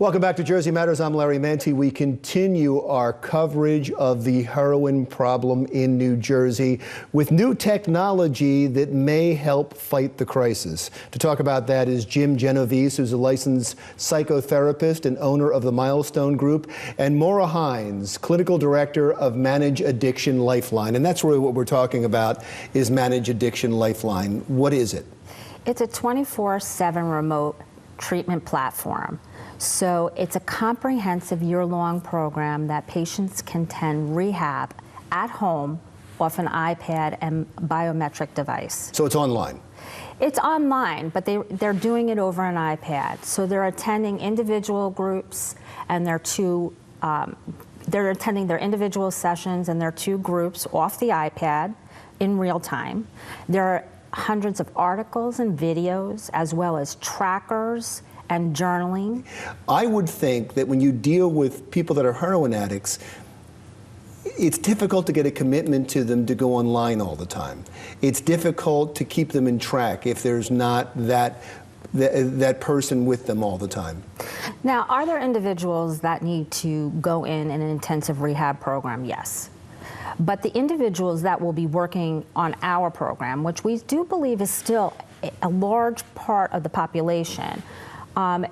Welcome back to Jersey Matters. I'm Larry Mantey. We continue our coverage of the heroin problem in New Jersey with new technology that may help fight the crisis. To talk about that is Jim Genovese, who's a licensed psychotherapist and owner of the Milestone Group, and Maura Hines, clinical director of Manage Addiction Lifeline. And that's really what we're talking about is Manage Addiction Lifeline. What is it? It's a 24/7 remote treatment platform. So it's a comprehensive year-long program that patients can attend rehab at home off an iPad and biometric device. So it's online? It's online, but they're doing it over an iPad. So they're attending individual groups, and they're attending their individual sessions and their two groups off the iPad in real time. There are hundreds of articles and videos, as well as trackers and journaling. I would think that when you deal with people that are heroin addicts, it's difficult to get a commitment to them to go online all the time. It's difficult to keep them in track if there's not that person with them all the time. Now, are there individuals that need to go in an intensive rehab program? Yes. But the individuals that will be working on our program, which we do believe is still a large part of the population,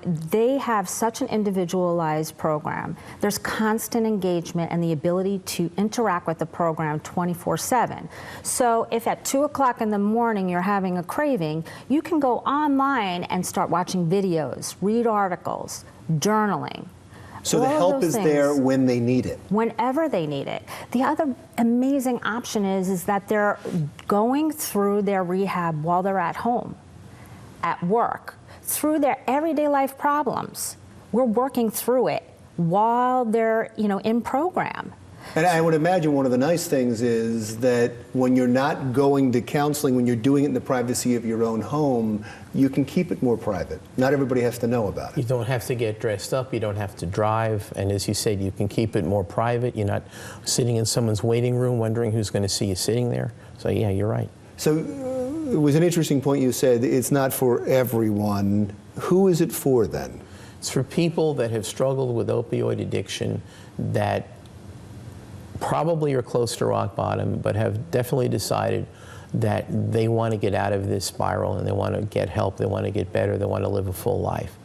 they have such an individualized program. There's constant engagement and the ability to interact with the program 24/7. So if at 2 o'clock in the morning you're having a craving, you can go online and start watching videos, read articles, journaling. So the help is there when they need it. Whenever they need it. The other amazing option is that they're going through their rehab while they're at home, at work, through their everyday life problems. We're working through it while they're, in program. And I would imagine one of the nice things is that when you're not going to counseling, when you're doing it in the privacy of your own home, you can keep it more private. Not everybody has to know about it. You don't have to get dressed up, you don't have to drive, and as you said, you can keep it more private. You're not sitting in someone's waiting room wondering who's going to see you sitting there. So yeah, you're right. So it was an interesting point you said, it's not for everyone. Who is it for then? It's for people that have struggled with opioid addiction, that probably are close to rock bottom, but have definitely decided that they want to get out of this spiral and they want to get help, they want to get better, they want to live a full life.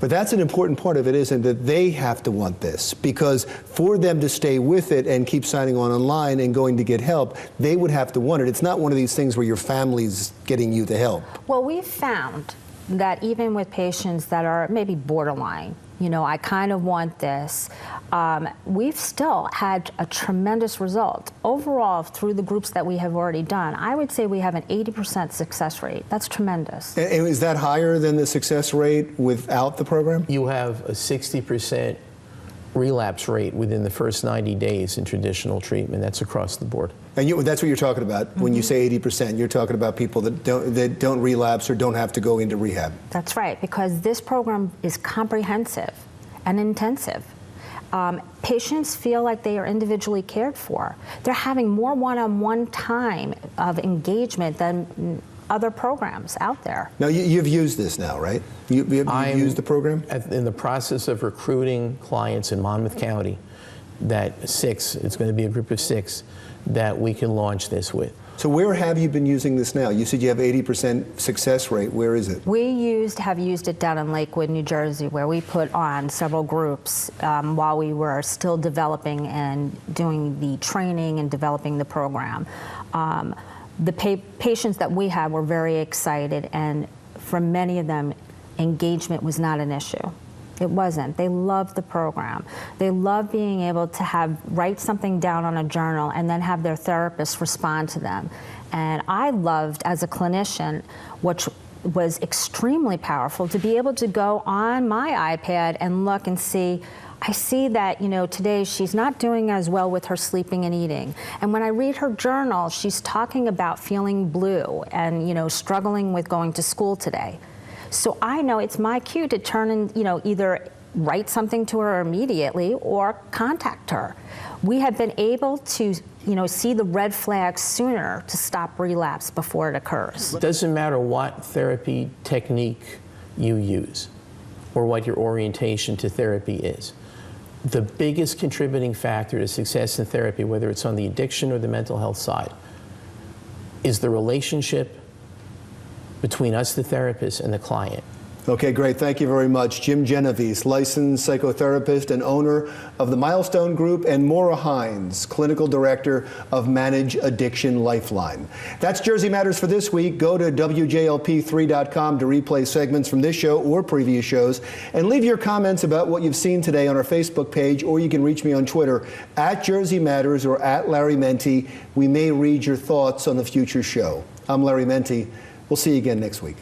But that's an important part of it, isn't it? That they have to want this, because for them to stay with it and keep signing on online and going to get help, they would have to want it. It's not one of these things where your family's getting you the help. Well, we've found that even with patients that are maybe borderline, I kind of want this, we've still had a tremendous result. Overall, through the groups that we have already done, I would say we have an 80% success rate. That's tremendous. And is that higher than the success rate without the program? You have a 60% relapse rate within the first 90 days in traditional treatment. That's across the board. And that's what you're talking about when you say 80%. You're talking about people that don't relapse or don't have to go into rehab. That's right, because this program is comprehensive and intensive. Patients feel like they are individually cared for. They're having more one-on-one time of engagement than other programs out there. Now, you've used this now, right? You've used the program? In the process of recruiting clients in Monmouth County, it's going to be a group of 6 that we can launch this with. So where have you been using this now? You said you have 80% success rate. Where is it? We have used it down in Lakewood, New Jersey, where we put on several groups while we were still developing and doing the training and developing the program. The patients that we had were very excited, and for many of them, engagement was not an issue. It wasn't. They loved the program. They loved being able to write something down on a journal and then have their therapist respond to them. And I loved, as a clinician, which was extremely powerful, to be able to go on my iPad and look and see, I see that, today she's not doing as well with her sleeping and eating. And when I read her journal, she's talking about feeling blue and, struggling with going to school today. So I know it's my cue to turn and, either write something to her immediately or contact her. We have been able to, see the red flags sooner to stop relapse before it occurs. It doesn't matter what therapy technique you use. or what your orientation to therapy is. The biggest contributing factor to success in therapy, whether it's on the addiction or the mental health side, is the relationship between us, the therapist, and the client. Okay, great. Thank you very much. Jim Genovese, licensed psychotherapist and owner of the Milestone Group, and Maura Hines, clinical director of Manage Addiction Lifeline. That's Jersey Matters for this week. Go to WJLP3.com to replay segments from this show or previous shows, and leave your comments about what you've seen today on our Facebook page, or you can reach me on Twitter @Jersey Matters or @Larry Menti. We may read your thoughts on the future show. I'm Larry Menti. We'll see you again next week.